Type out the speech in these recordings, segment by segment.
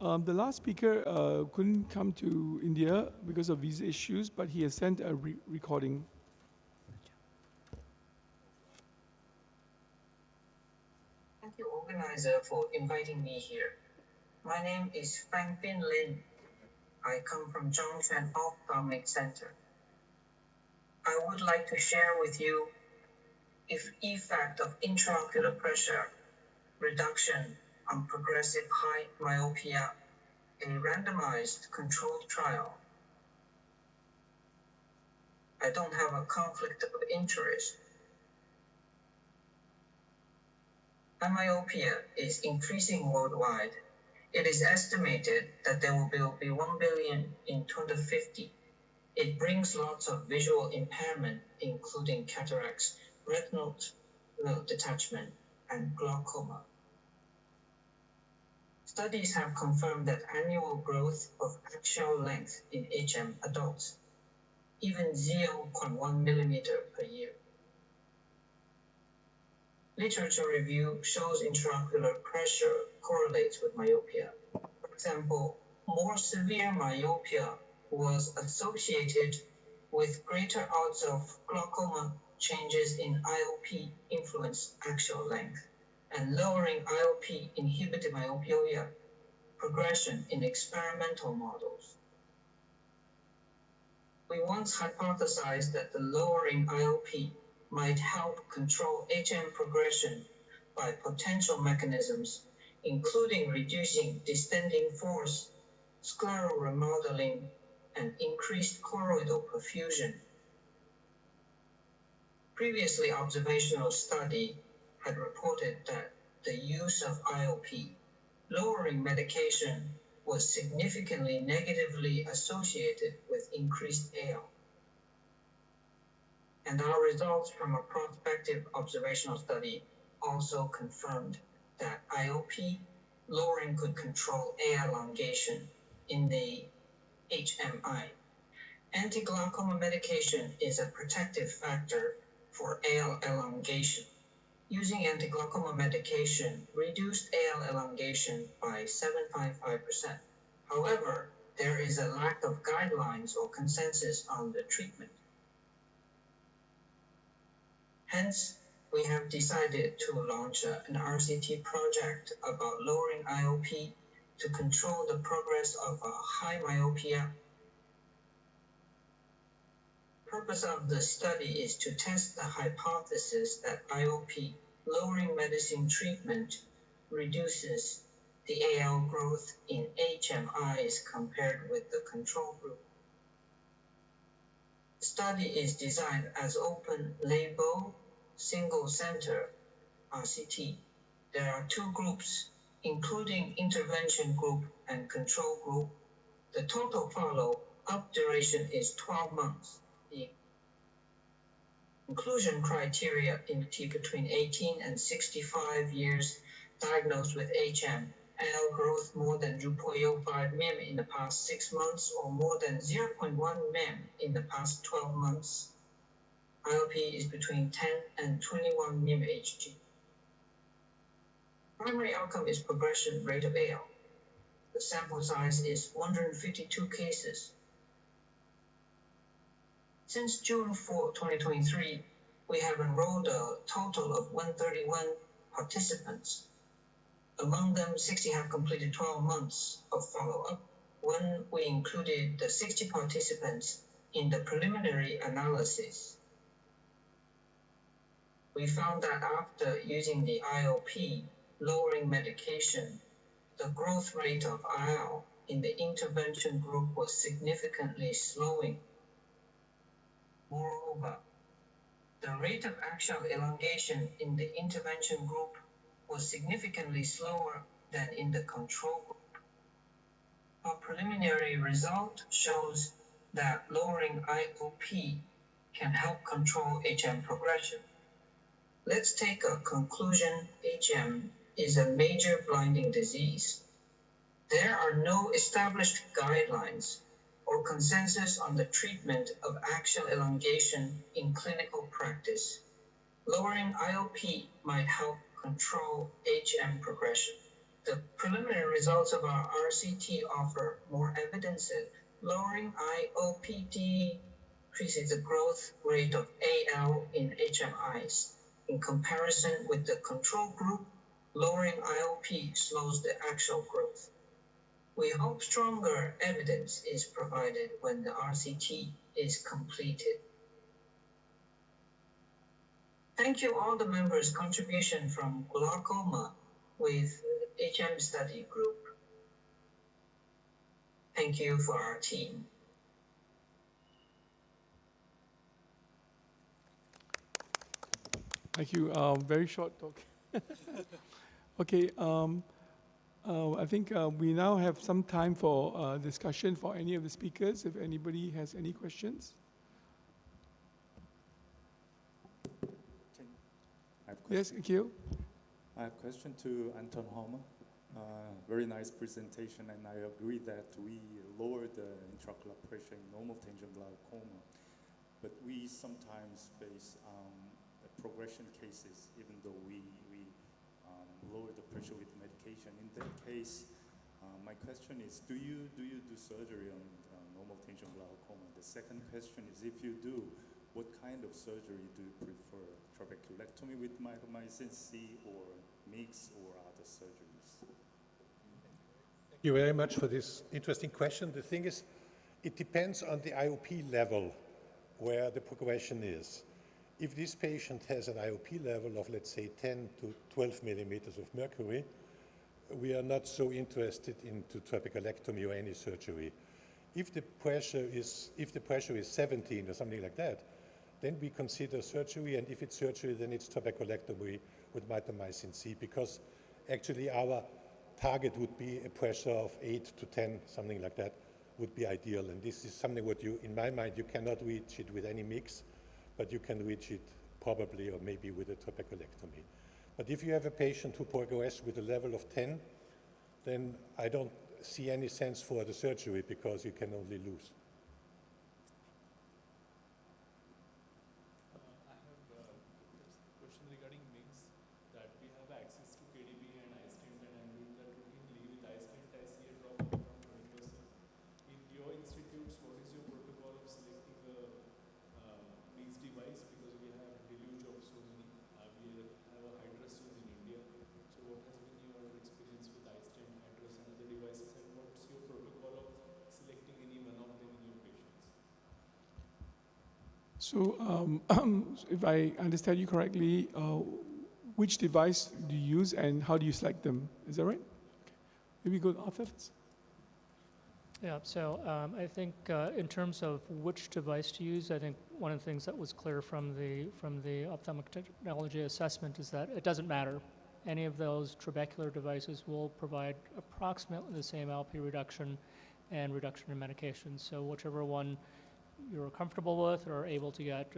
The last speaker couldn't come to India because of visa issues, but he has sent a recording. Thank you, organizer, for inviting me here. My name is Fengbin LIN. I come from Zhongshan Ophthalmic Center. I would like to share with you if effect of intraocular pressure reduction on progressive high myopia, a randomized controlled trial. I don't have a conflict of interest. Myopia is increasing worldwide. It is estimated that there will be 1 billion in 2050. It brings lots of visual impairment, including cataracts, retinal detachment, and glaucoma. Studies have confirmed that annual growth of axial length in HM adults, even 0.1 millimeter per year. Literature review shows intraocular pressure correlates with myopia. For example, more severe myopia was associated with greater odds of glaucoma changes in IOP influence axial length, and lowering IOP inhibited myopia progression in experimental models. We once hypothesized that the lowering IOP might help control HM progression by potential mechanisms, including reducing distending force, scleral remodeling, and increased choroidal perfusion. Previously, observational study had reported that the use of IOP lowering medication was significantly negatively associated with increased AL. And our results from a prospective observational study also confirmed that IOP lowering could control AL elongation in the HMI. Anti-glaucoma medication is a protective factor for AL elongation. Using anti-glaucoma medication reduced AL elongation by 7.5%. However, there is a lack of guidelines or consensus on the treatment. Hence, we have decided to launch an RCT project about lowering IOP to control the progress of high myopia. The purpose of the study is to test the hypothesis that IOP lowering medicine treatment reduces the AL growth in HMIs compared with the control group. The study is designed as open label, single center RCT. There are two groups, including intervention group and control group. The total follow-up duration is 12 months. The inclusion criteria indicate between 18 and 65 years diagnosed with HM, AL growth more than 0.05 mm in the past 6 months or more than 0.1 mm in the past 12 months. IOP is between 10 and 21 mm Hg. Primary outcome is progression rate of AL. The sample size is 152 cases. Since June 4, 2023, we have enrolled a total of 131 participants. Among them, 60 have completed 12 months of follow-up. When we included the 60 participants in the preliminary analysis, we found that after using the IOP lowering medication, the growth rate of IL in the intervention group was significantly slowing. Moreover, the rate of axial elongation in the intervention group was significantly slower than in the control group. Our preliminary result shows that lowering IOP can help control HM progression. Let's take a conclusion. HM is a major blinding disease. There are no established guidelines or consensus on the treatment of axial elongation in clinical practice. Lowering IOP might help control HM progression. The preliminary results of our RCT offer more evidence that lowering IOP decreases the growth rate of AL in HMIs. In comparison with the control group, lowering IOP slows the axial growth. We hope stronger evidence is provided when the RCT is completed. Thank you all the members' contribution from glaucoma with HM study group. Thank you for our team. Thank you. Very short talk. Okay. I think we now have some time for discussion for any of the speakers, if anybody has any questions. Yes, thank you. I have a question to Anton Homer. Very nice presentation, and I agree that we lower the intraocular pressure in normal tangent glaucoma, but we sometimes face progression cases, even though we lower the pressure with medication. In that case, my question is, do you do surgery on normal tangent glaucoma? The second question is, if you do, what kind of surgery do you prefer? Trabeculectomy with mitomycin C, or MIGS, or other surgeries? Thank you very much for this interesting question. The thing is, it depends on the IOP level where the progression is. If this patient has an IOP level of, let's say, 10 to 12 millimeters of mercury, we are not so interested into trabeculectomy or any surgery. If the pressure is 17 or something like that, then we consider surgery, and if it's surgery, then it's trabeculectomy with mitomycin C, because actually our target would be a pressure of 8 to 10, something like that, would be ideal. And this is something what you, in my mind, you cannot reach it with any mix, but you can reach it probably or maybe with a trabeculectomy. But if you have a patient who progresses with a level of 10, then I don't see any sense for the surgery, because you can only lose. I have a question regarding MIGS, that we have access to KDB and iStent, and I'm doing that routinely. With iStent, I see a drop of around 20%. In your institutes, what is your protocol of selecting the MIGS device? Because we have a deluge of so many. We have a hydrus use in India. So what has been your experience with iStent, hydrus, and other devices, and what's your protocol of selecting any one of them in your patients? So if I understand you correctly, which device do you use and how do you select them? Is that right? Okay. Maybe go Arthur first. Yeah, so I think in terms of which device to use, I think one of the things that was clear from the ophthalmic technology assessment is that it doesn't matter. Any of those trabecular devices will provide approximately the same IOP reduction and reduction in medication. So whichever one you're comfortable with or able to get,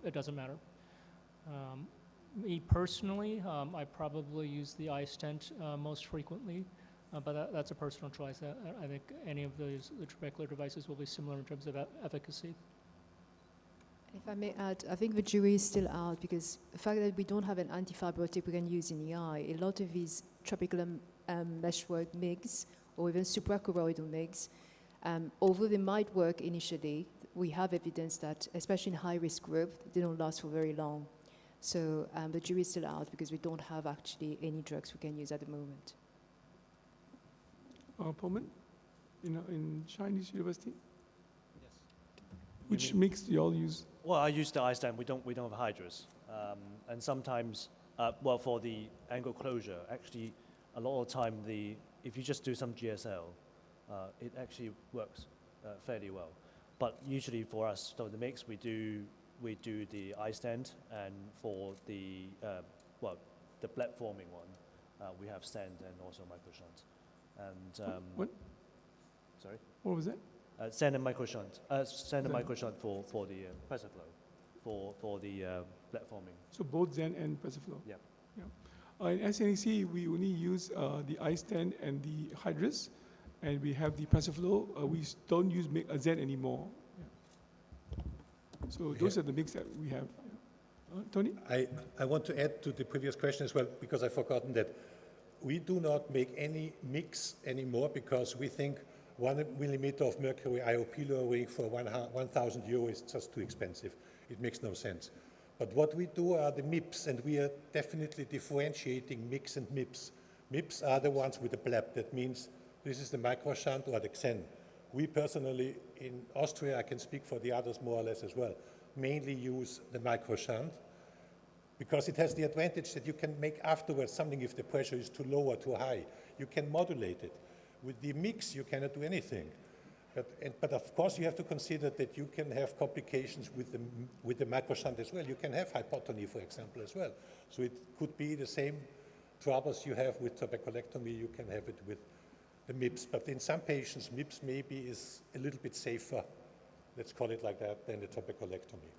it doesn't matter. Me personally, I probably use the iStent most frequently. But that's a personal choice. I think any of the trabecular devices will be similar in terms of efficacy. If I may add, I think the jury is still out, because the fact that we don't have an antifibrotic we can use in the eye, a lot of these trabecular meshwork MIGS or even suprachoroidal MIGS, although they might work initially, we have evidence that, especially in high-risk group, they don't last for very long. So the jury is still out because we don't have actually any drugs we can use at the moment. Pullman, in Chinese university? Yes. Which mix do you all use? Well, I use the iStent. We don't have hydrus. And sometimes, well, for the angle closure, actually, a lot of the time, if you just do some GSL, it actually works fairly well. But usually for us, so the mix, we do the iStent, and for the the platforming one, we have stent and also microshunt. And what? Sorry. What was that? Stent and microshunt. Stent and microshunt for the PreserFlow, for the platforming. So both Zen and PreserFlow. Yeah. Yeah. In SNEC, we only use the iStent and the hydrus, and we have the PreserFlow. We don't use Zen anymore. Yeah. So those are the mix that we have. Tony? I want to add to the previous question as well, because I've forgotten that we do not make any mix anymore because we think 1 millimeter of mercury IOP lowering for 1,000 euro is just too expensive. It makes no sense. But what we do are the MIPS, and we are definitely differentiating mix and MIPS. MIPS are the ones with the bleb. That means this is the microshunt or the XEN. We personally, in Austria, I can speak for the others more or less as well, mainly use the microshunt because it has the advantage that you can make afterwards something if the pressure is too low or too high. You can modulate it. With the mix, you cannot do anything. But of course, you have to consider that you can have complications with the microshunt as well. You can have hypotony, for example, as well. So it could be the same troubles you have with trabeculectomy, you can have it with the MIPS. But in some patients, MIPS maybe is a little bit safer, let's call it like that, than the trabeculectomy.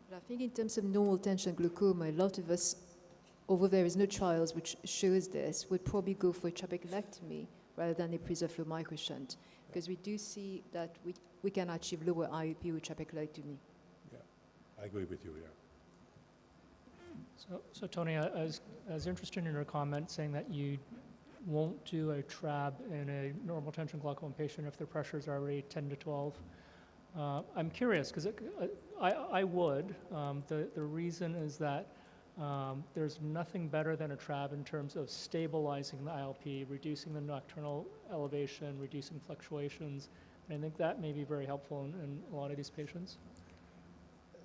But I think in terms of normal tension glaucoma, a lot of us, although there is no trials which shows this, would probably go for a trabeculectomy rather than a prisoflow microshunt, because we do see that we can achieve lower IOP with trabeculectomy. Yeah, I agree with you, yeah. So Tony, I was interested in your comment saying that you won't do a trab in a normal tension glaucoma patient if their pressures are already 10 to 12. I'm curious because I would. The reason is that there's nothing better than a trab in terms of stabilizing the ILP, reducing the nocturnal elevation, reducing fluctuations. And I think that may be very helpful in a lot of these patients.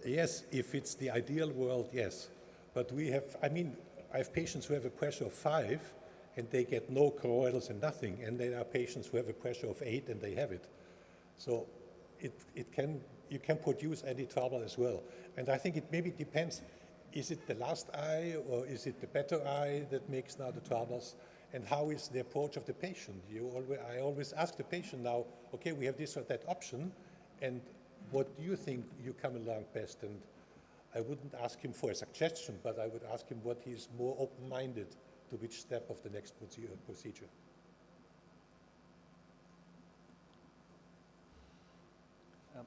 Yes, if it's the ideal world, yes. But we have, I have patients who have a pressure of 5 and they get no choroidals and nothing. And there are patients who have a pressure of 8 and they have it. So you can produce any trouble as well. And I think it maybe depends. Is it the last eye or is it the better eye that makes now the troubles? And how is the approach of the patient? I always ask the patient now, okay, we have this or that option, and what do you think you come along best? And I wouldn't ask him for a suggestion, but I would ask him what he's more open-minded to which step of the next procedure.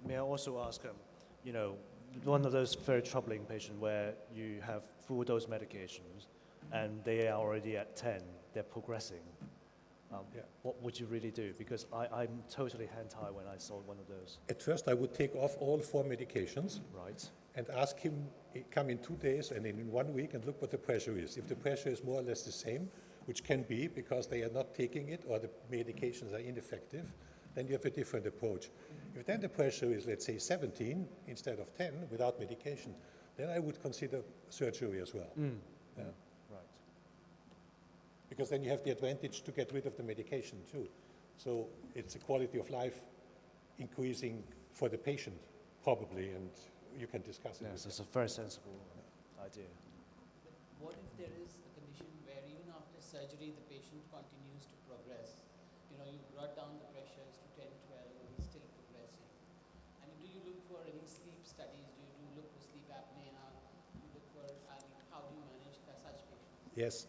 May I also ask, one of those very troubling patients where you have full dose medications and they are already at 10, they're progressing. What would you really do? Because I'm totally anti when I saw one of those. At first, I would take off all 4 medications. Right. And ask him, come in 2 days and in 1 week and look what the pressure is. If the pressure is more or less the same, which can be because they are not taking it or the medications are ineffective, then you have a different approach. If then the pressure is, let's say, 17 instead of 10 without medication, then I would consider surgery as well. Yeah. Right. Because then you have the advantage to get rid of the medication too. So it's a quality of life increasing for the patient, probably, and you can discuss it. Yes, it's a very sensible idea. What if there is a condition where even after surgery the patient continues to progress? You brought down the pressures to 10, 12, and he's still progressing. And do you look for any sleep studies? Do you look for sleep apnea? Do you look for, how do you manage such patients? Yes,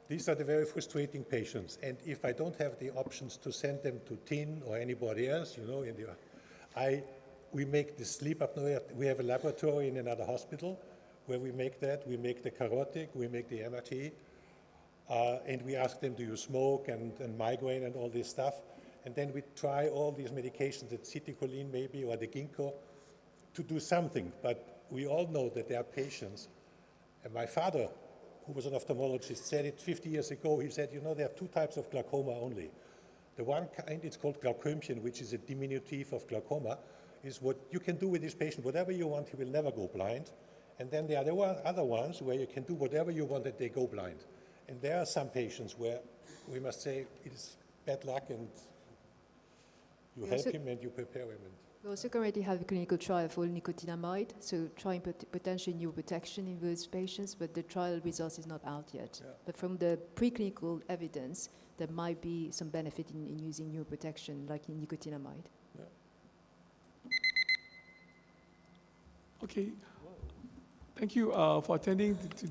these are the very frustrating patients. And if I don't have the options to send them to TIN or anybody else, we make the sleep apnea. We have a laboratory in another hospital where we make that. We make the carotid, we make the MRT, and we ask them, do you smoke and migraine and all this stuff? And then we try all these medications, the citicoline maybe, or the ginkgo, to do something. But we all know that there are patients. And my father, who was an ophthalmologist, said it 50 years ago. He said, there are 2 types of glaucoma only. The one kind, it's called glaucompion, which is a diminutive of glaucoma, is what you can do with this patient. Whatever you want, he will never go blind. And then there are other ones where you can do whatever you want and they go blind. And there are some patients where we must say it is bad luck and you help him and you prepare him. We also currently have a clinical trial for nicotinamide, so trying potential neuroprotection in those patients, but the trial results is not out yet. Yeah. But from the preclinical evidence, there might be some benefit in using neuroprotection, like in nicotinamide. Yeah. Okay. Thank you for attending